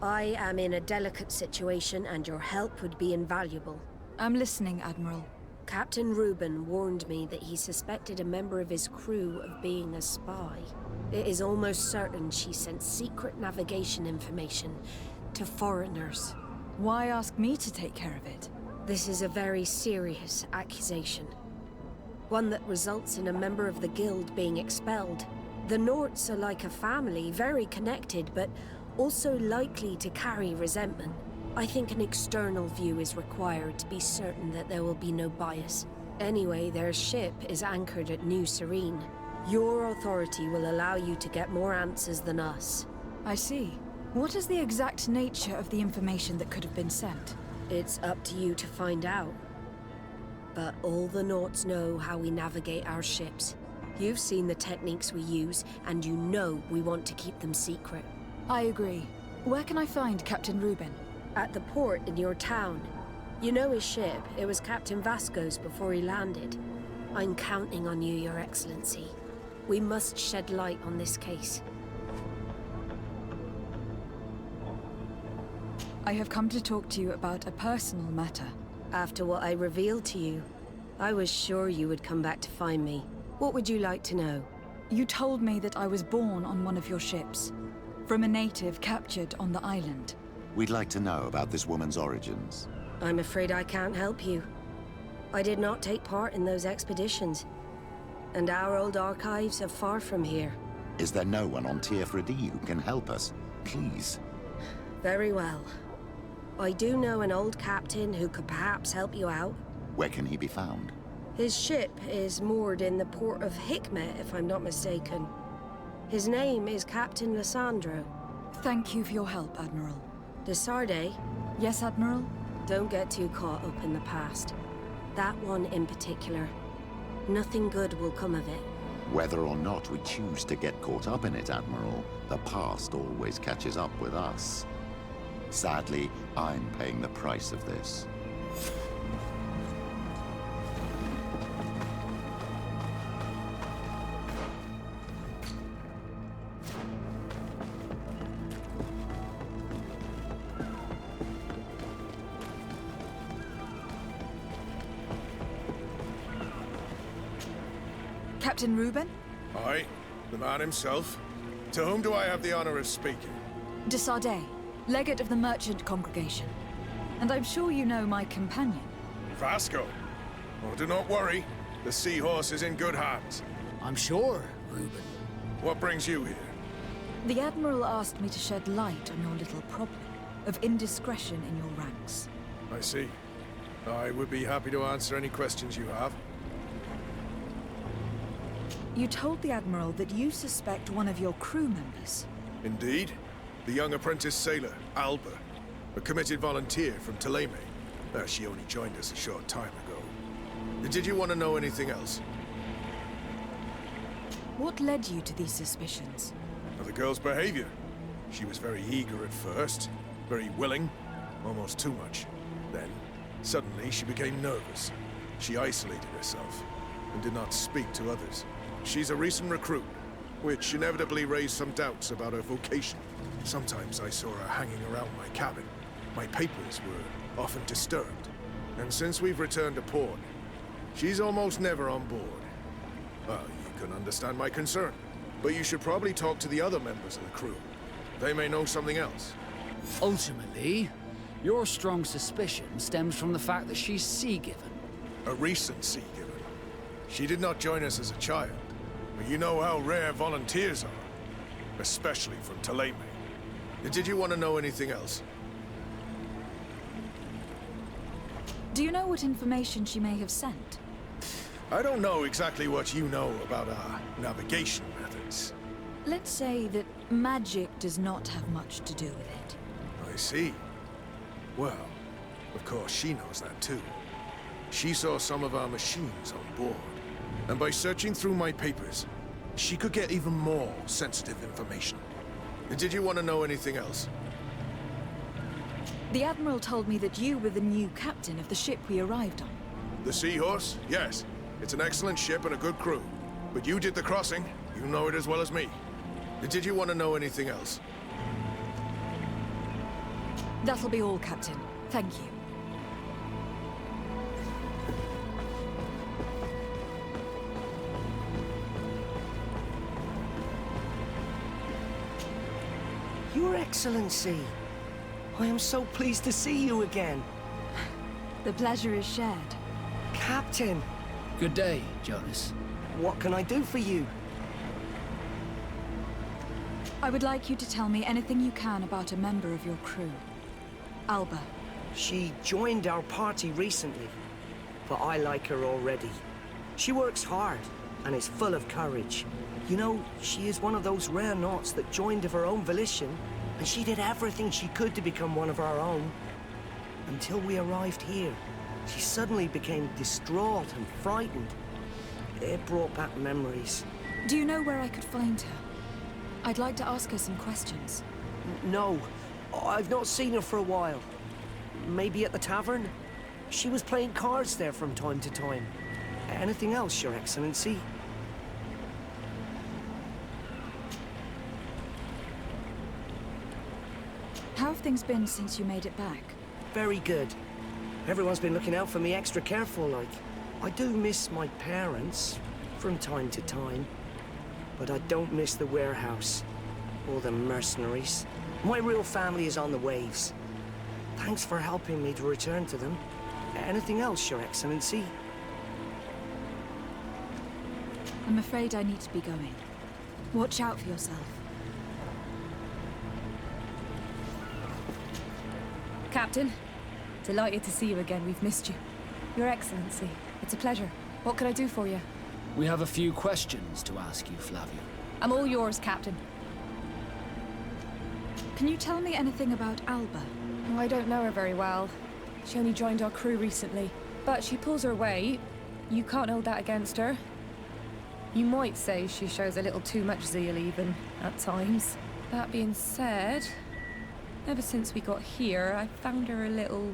I am in a delicate situation and your help would be invaluable. I'm listening, Admiral. Captain Reuben warned me that he suspected a member of his crew of being a spy. It is almost certain she sent secret navigation information to foreigners. Why ask me to take care of it? This is a very serious accusation. One that results in a member of the guild being expelled. The Norts are like a family, very connected, but also likely to carry resentment. I think an external view is required to be certain that there will be no bias. Anyway, their ship is anchored at New Serene. Your authority will allow you to get more answers than us. I see. What is the exact nature of the information that could have been sent? It's up to you to find out. But all the Norts know how we navigate our ships. You've seen the techniques we use, and you know we want to keep them secret. I agree. Where can I find Captain Reuben? At the port in your town. You know his ship. It was Captain Vasco's before he landed. I'm counting on you, Your Excellency. We must shed light on this case. I have come to talk to you about a personal matter. After what I revealed to you, I was sure you would come back to find me. What would you like to know? You told me that I was born on one of your ships, from a native captured on the island. We'd like to know about this woman's origins. I'm afraid I can't help you. I did not take part in those expeditions, and our old archives are far from here. Is there no one on TF who can help us? Please. Very well. I do know an old captain who could perhaps help you out. Where can he be found? His ship is moored in the port of Hikmet, if I'm not mistaken. His name is Captain Lissandro. Thank you for your help, Admiral. De Sardet? Yes, Admiral? Don't get too caught up in the past. That one in particular. Nothing good will come of it. Whether or not we choose to get caught up in it, Admiral, the past always catches up with us. Sadly, I'm paying the price of this. Captain Reuben? Aye, the man himself. To whom do I have the honor of speaking? De Sardet, legate of the merchant congregation. And I'm sure you know my companion. Vasco. Oh, do not worry. The seahorse is in good hands. I'm sure, Reuben. What brings you here? The Admiral asked me to shed light on your little problem of indiscretion in your ranks. I see. I would be happy to answer any questions you have. You told the Admiral that you suspect one of your crew members. Indeed. The young apprentice sailor, Alba. A committed volunteer from Thélème. She only joined us a short time ago. Did you want to know anything else? What led you to these suspicions? The girl's behavior. She was very eager at first, very willing, almost too much. Then, suddenly she became nervous. She isolated herself and did not speak to others. She's a recent recruit, which inevitably raised some doubts about her vocation. Sometimes I saw her hanging around my cabin. My papers were often disturbed. And since we've returned to port, she's almost never on board. Well, you can understand my concern. But you should probably talk to the other members of the crew. They may know something else. Ultimately, your strong suspicion stems from the fact that she's sea-given. A recent sea-given. She did not join us as a child. But you know how rare volunteers are. Especially from Thélème. Did you want to know anything else? Do you know what information she may have sent? I don't know exactly what you know about our navigation methods. Let's say that magic does not have much to do with it. I see. Well, of course she knows that too. She saw some of our machines on board. And by searching through my papers, she could get even more sensitive information. Did you want to know anything else? The Admiral told me that you were the new captain of the ship we arrived on. The Seahorse? Yes. It's an excellent ship and a good crew. But you did the crossing. You know it as well as me. Did you want to know anything else? That'll be all, Captain. Thank you. Your Excellency, I am so pleased to see you again. The pleasure is shared. Captain, Good day, Jonas. what can I do for you? I would like you to tell me anything you can about a member of your crew. Alba. She joined our party recently, but I like her already. She works hard and is full of courage. You know, she is one of those rare Nauts that joined of her own volition, and she did everything she could to become one of our own. Until we arrived here, she suddenly became distraught and frightened. It brought back memories. Do you know where I could find her? I'd like to ask her some questions. No, I've not seen her for a while. Maybe at the tavern? She was playing cards there from time to time. Anything else, Your Excellency? How have things been since you made it back? Very good. Everyone's been looking out for me extra careful, like. I do miss my parents, from time to time. But I don't miss the warehouse, or the mercenaries. My real family is on the waves. Thanks for helping me to return to them. Anything else, Your Excellency? I'm afraid I need to be going. Watch out for yourself. Captain, delighted to see you again. We've missed you. Your Excellency, it's a pleasure. What can I do for you? We have a few questions to ask you, Flavio. I'm all yours, Captain. Can you tell me anything about Alba? I don't know her very well. She only joined our crew recently. But she pulls her weight. You can't hold that against her. You might say she shows a little too much zeal even, at times. That being said, ever since we got here, I found her a little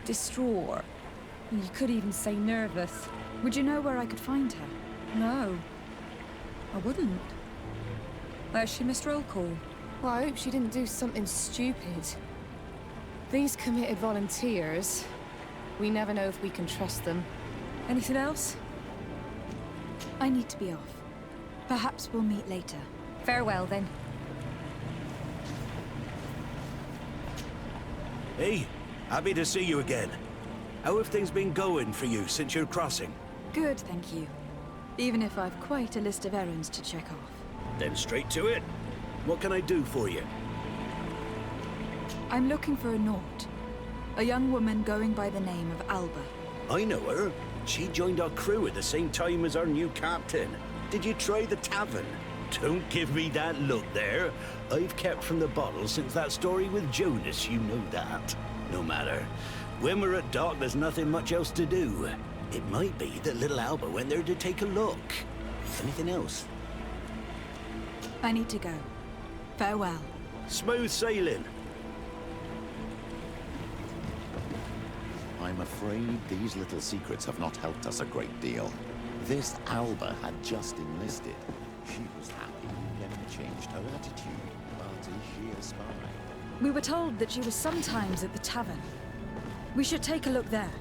distraught. You could even say nervous. Would you know where I could find her? No, I wouldn't. Where's she missed roll call? Well, I hope she didn't do something stupid. These committed volunteers, we never know if we can trust them. Anything else? I need to be off. Perhaps we'll meet later. Farewell, then. Hey, happy to see you again. How have things been going for you since your crossing? Good, thank you. Even if I've quite a list of errands to check off. Then straight to it. What can I do for you? I'm looking for a Naut. A young woman going by the name of Alba. I know her. She joined our crew at the same time as our new captain. Did you try the tavern? Don't give me that look there. I've kept from the bottle since that story with Jonas, you know that. No matter. When we're at dock, there's nothing much else to do. It might be that little Alba went there to take a look. Anything else? I need to go. Farewell. Smooth sailing. I'm afraid these little secrets have not helped us a great deal. This Alba had just enlisted. She was happy we hadn't changed her attitude. But is she a spy? We were told that she was sometimes at the tavern. We should take a look there.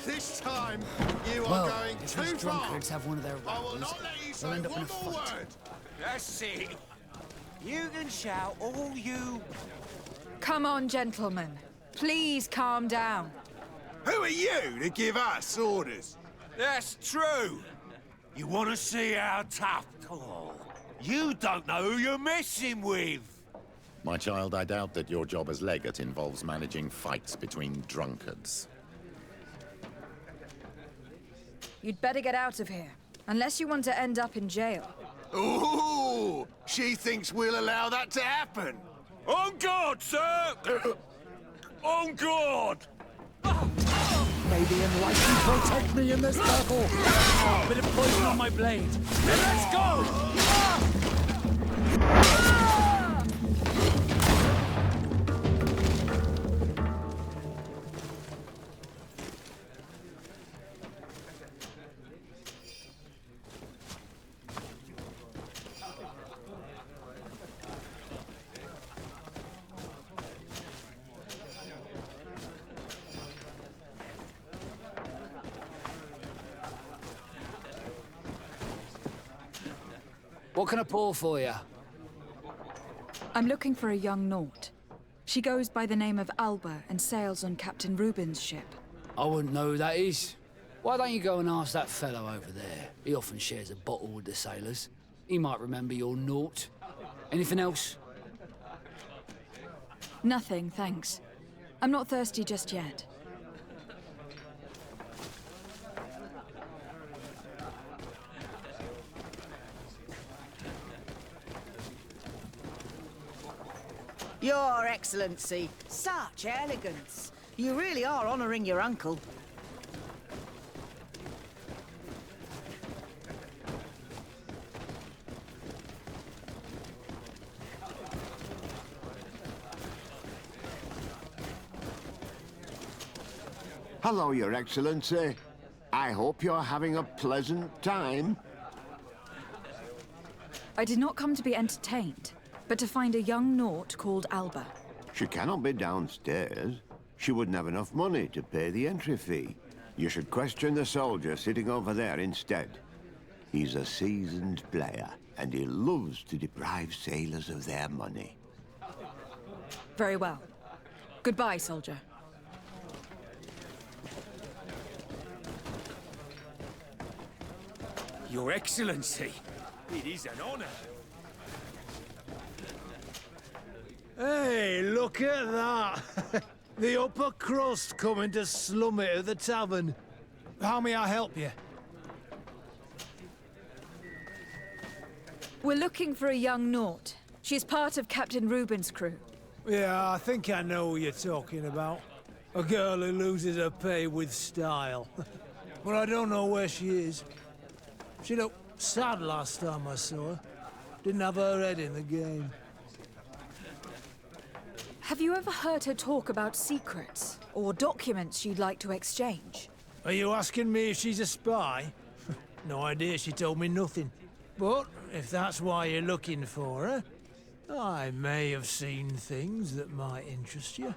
This time, you are Well, going if too these far. drunkards have one of their I will revels, not let you they'll say end up in one a more fight. word. That's it. You can shout all you... Come on, gentlemen. Please calm down. Who are you to give us orders? That's true. You want to see how tough... Oh, you don't know who you're messing with. My child, I doubt that your job as legate involves managing fights between drunkards. You'd better get out of here. Unless you want to end up in jail. Ooh, she thinks we'll allow that to happen. On guard, sir! On guard! May the enlightened protect me in this battle! Oh, a bit of poison on my blade. Then let's go! What can I pour for you? I'm looking for a young Naut. She goes by the name of Alba and sails on Captain Reuben's ship. I wouldn't know who that is. Why don't you go and ask that fellow over there? He often shares a bottle with the sailors. He might remember your Naut. Anything else? Nothing, thanks. I'm not thirsty just yet. Your Excellency, such elegance. You really are honouring your uncle. Hello, Your Excellency. I hope you're having a pleasant time. I did not come to be entertained, but to find a young Naut called Alba. She cannot be downstairs. She wouldn't have enough money to pay the entry fee. You should question the soldier sitting over there instead. He's a seasoned player, and he loves to deprive sailors of their money. Very well. Goodbye, soldier. Your Excellency, it is an honor. Hey, look at that! The upper crust coming to slum it at the tavern. How may I help you? We're looking for a young Naut. She's part of Captain Reuben's crew. Yeah, I think I know what you're talking about. A girl who loses her pay with style. But I don't know where she is. She looked sad last time I saw her. Didn't have her head in the game. Have you ever heard her talk about secrets or documents she'd like to exchange? Are you asking me if she's a spy? No idea, she told me nothing. But if that's why you're looking for her, I may have seen things that might interest you.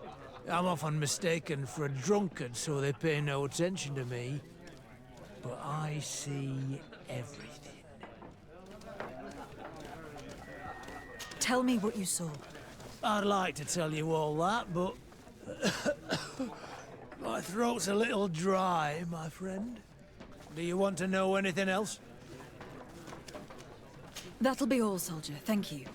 I'm often mistaken for a drunkard, so they pay no attention to me. But I see everything. Tell me what you saw. I'd like to tell you all that, but... my throat's a little dry, my friend. Do you want to know anything else? That'll be all, soldier. Thank you.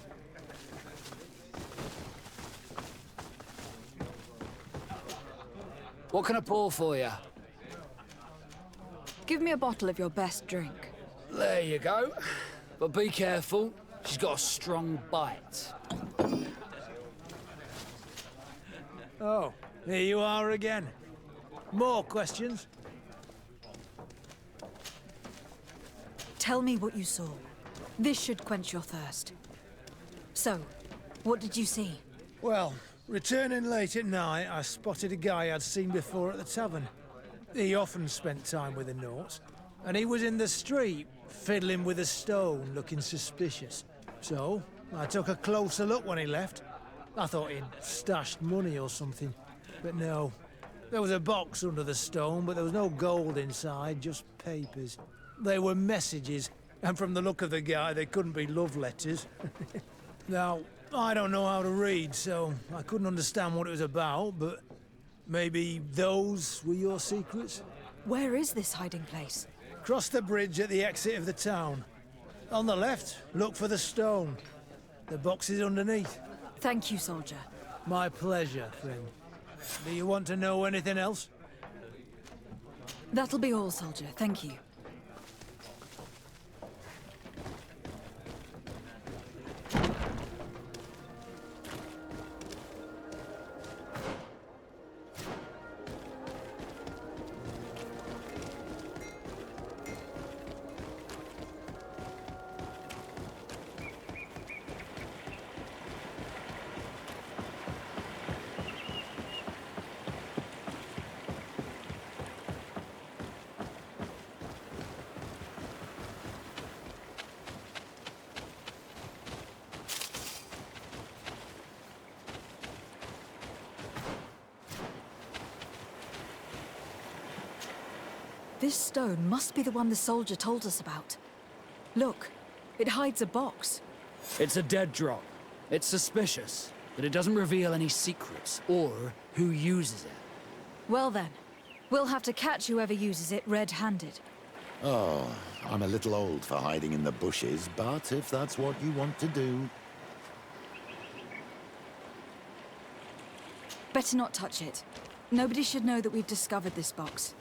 What can I pour for you? Give me a bottle of your best drink. There you go. But be careful. She's got a strong bite. Oh, here you are again. More questions? Tell me what you saw. This should quench your thirst. So, what did you see? Well, returning late at night, I spotted a guy I'd seen before at the tavern. He often spent time with the Nauts, and he was in the street, fiddling with a stone, looking suspicious. So, I took a closer look when he left. I thought he'd stashed money or something, but no. There was a box under the stone, but there was no gold inside, just papers. They were messages, and from the look of the guy, they couldn't be love letters. Now, I don't know how to read, so I couldn't understand what it was about, but maybe those were your secrets? Where is this hiding place? Cross the bridge at the exit of the town. On the left, look for the stone. The box is underneath. Thank you, soldier. My pleasure, friend. Do you want to know anything else? That'll be all, soldier. Thank you. This stone must be the one the soldier told us about. Look, it hides a box. It's a dead drop. It's suspicious, but it doesn't reveal any secrets or who uses it. Well then, we'll have to catch whoever uses it red-handed. Oh, I'm a little old for hiding in the bushes, but if that's what you want to do... Better not touch it. Nobody should know that we've discovered this box.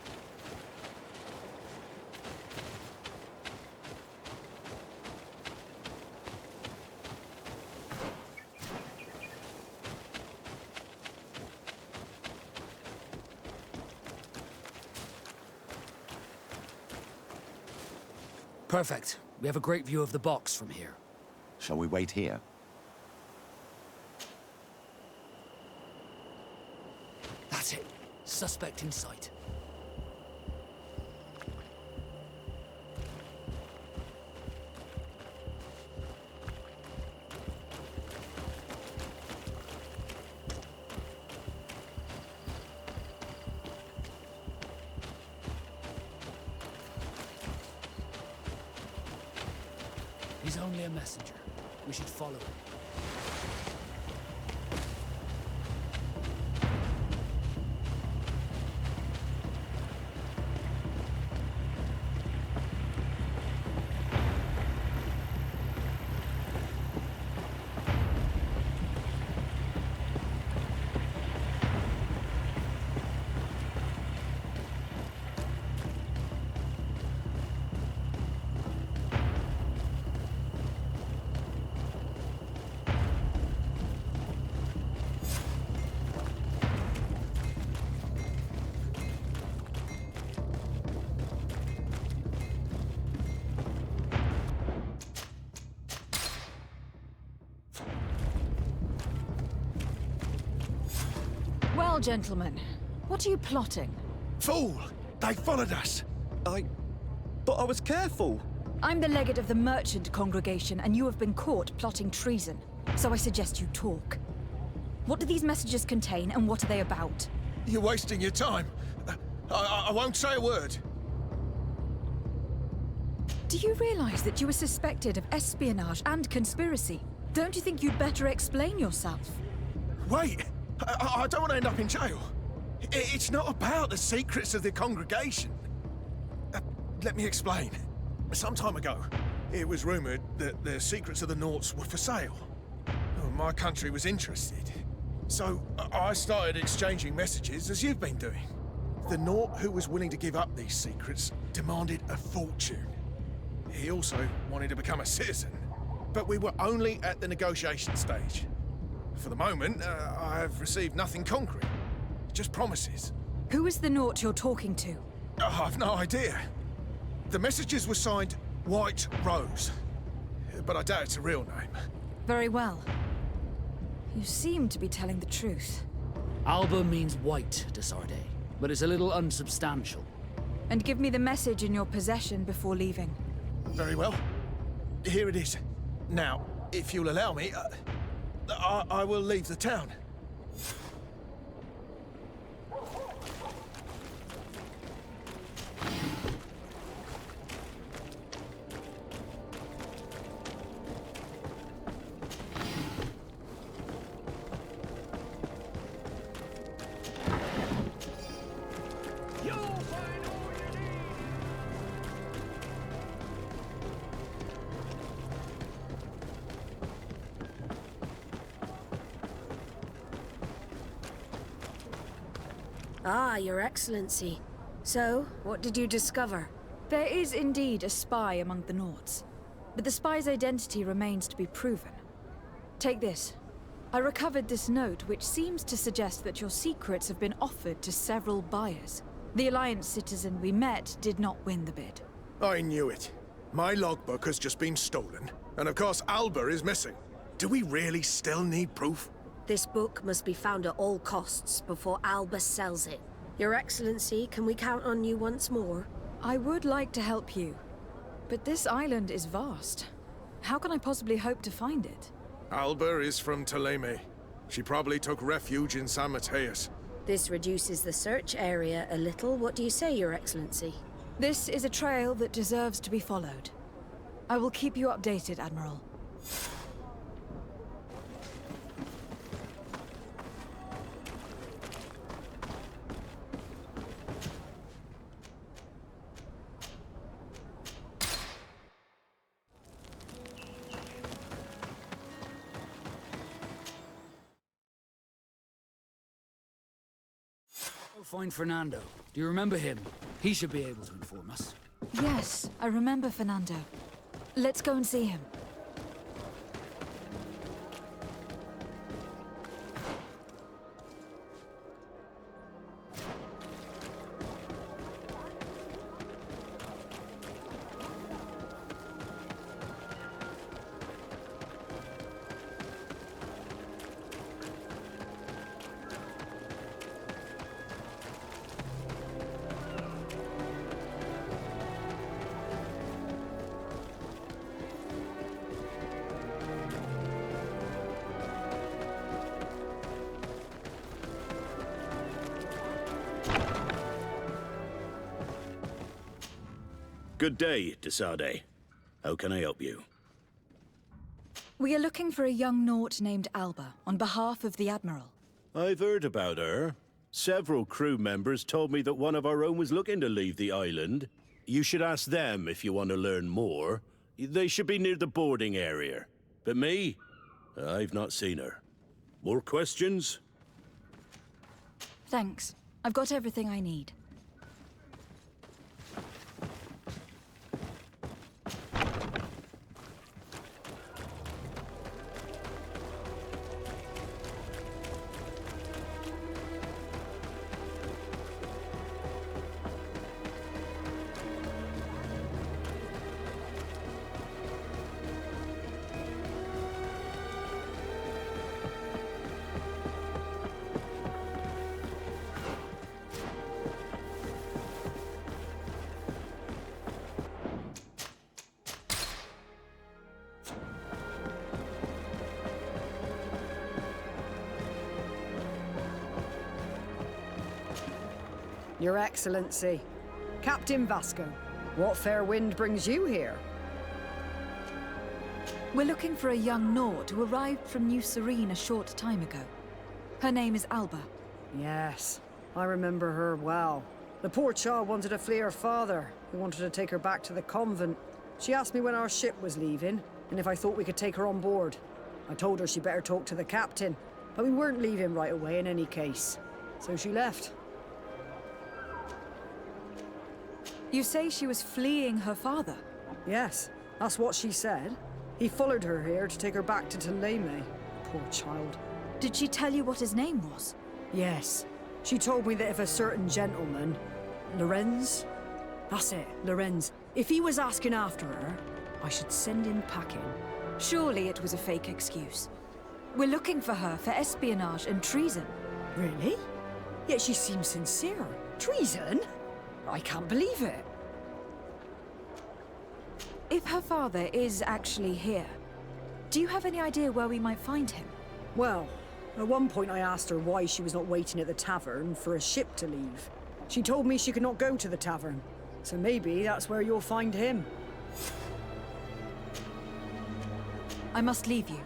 Perfect. We have a great view of the box from here. Shall we wait here? That's it. Suspect in sight. He's only a messenger. We should follow him. Well, gentlemen, what are you plotting? Fool! They followed us! But I was careful. I'm the legate of the merchant congregation, and you have been caught plotting treason. So I suggest you talk. What do these messages contain, and what are they about? You're wasting your time. I won't say a word. Do you realize that you are suspected of espionage and conspiracy? Don't you think you'd better explain yourself? Wait! I don't want to end up in jail. It's not about the secrets of the congregation. Let me explain. Some time ago, it was rumored that the secrets of the Nauts were for sale. My country was interested. So I started exchanging messages as you've been doing. The Naut who was willing to give up these secrets demanded a fortune. He also wanted to become a citizen. But we were only at the negotiation stage. For the moment, I have received nothing concrete. Just promises. Who is the Naut you're talking to? I've no idea. The messages were signed White Rose. But I doubt it's a real name. Very well. You seem to be telling the truth. Alba means white to Sarde, but it's a little unsubstantial. And give me the message in your possession before leaving. Very well. Here it is. Now, if you'll allow me, I will leave the town. Ah, Your Excellency. So, what did you discover? There is indeed a spy among the Nauts, but the spy's identity remains to be proven. Take this. I recovered this note, which seems to suggest that your secrets have been offered to several buyers. The Alliance citizen we met did not win the bid. I knew it. My logbook has just been stolen, and of course Alba is missing. Do we really still need proof? This book must be found at all costs before Alba sells it. Your Excellency, can we count on you once more? I would like to help you, but this island is vast. How can I possibly hope to find it? Alba is from Teleme. She probably took refuge in San Mateus. This reduces the search area a little. What do you say, Your Excellency? This is a trail that deserves to be followed. I will keep you updated, Admiral. Go find Fernando. Do you remember him? He should be able to inform us. Yes, I remember Fernando. Let's go and see him. Good day, Desade. How can I help you? We are looking for a young Naut named Alba, on behalf of the Admiral. I've heard about her. Several crew members told me that one of our own was looking to leave the island. You should ask them if you want to learn more. They should be near the boarding area. But me? I've not seen her. More questions? Thanks. I've got everything I need. Your Excellency, Captain Vasco, what fair wind brings you here? We're looking for a young Naut who arrived from New Serene a short time ago. Her name is Alba. Yes, I remember her well. The poor child wanted to flee her father, who wanted to take her back to the convent. She asked me when our ship was leaving, and if I thought we could take her on board. I told her she better talk to the captain, but we weren't leaving right away in any case. So she left. You say she was fleeing her father? Yes, that's what she said. He followed her here to take her back to Teleme. Poor child. Did she tell you what his name was? Yes. She told me that if a certain gentleman, Lorenz? That's it, Lorenz. If he was asking after her, I should send him packing. Surely it was a fake excuse. We're looking for her for espionage and treason. Really? Yet she seems sincere. Treason? I can't believe it. If her father is actually here, do you have any idea where we might find him? Well, at one point I asked her why she was not waiting at the tavern for a ship to leave. She told me she could not go to the tavern, so maybe that's where you'll find him. I must leave you.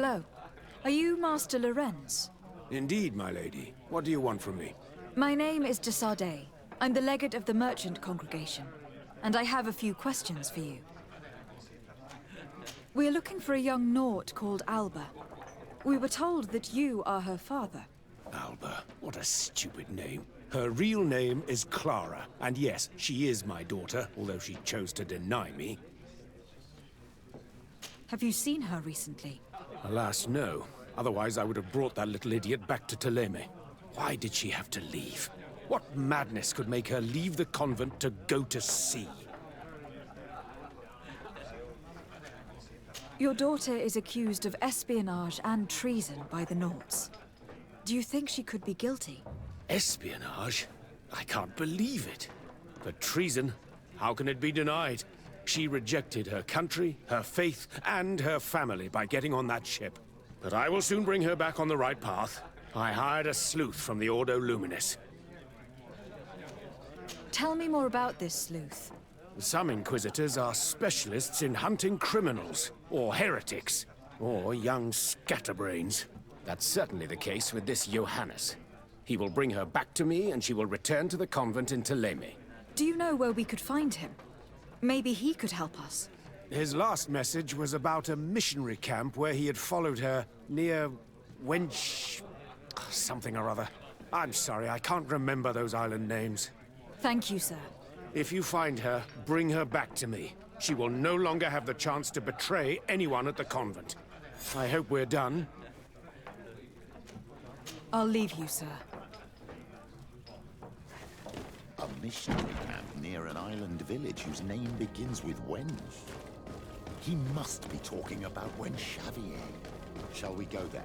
Hello. Are you Master Lorenz? Indeed, my lady. What do you want from me? My name is de Sardet. I'm the legate of the merchant congregation, and I have a few questions for you. We're looking for a young Naut called Alba. We were told that you are her father. Alba, what a stupid name. Her real name is Clara, and yes, she is my daughter, although she chose to deny me. Have you seen her recently? Alas, no. Otherwise, I would have brought that little idiot back to Theleme. Why did she have to leave? What madness could make her leave the convent to go to sea? Your daughter is accused of espionage and treason by the Nauts. Do you think she could be guilty? Espionage? I can't believe it. But treason? How can it be denied? She rejected her country, her faith, and her family by getting on that ship. But I will soon bring her back on the right path. I hired a sleuth from the Ordo Luminis. Tell me more about this sleuth. Some Inquisitors are specialists in hunting criminals, or heretics, or young scatterbrains. That's certainly the case with this Johannes. He will bring her back to me, and she will return to the convent in Theleme. Do you know where we could find him? Maybe he could help us. His last message was about a missionary camp where he had followed her near Wench... something or other. I'm sorry, I can't remember those island names. Thank you, sir. If you find her, bring her back to me. She will no longer have the chance to betray anyone at the convent. I hope we're done. I'll leave you, sir. A missionary camp near an island village whose name begins with Wench. He must be talking about Wench Xavier. Shall we go there?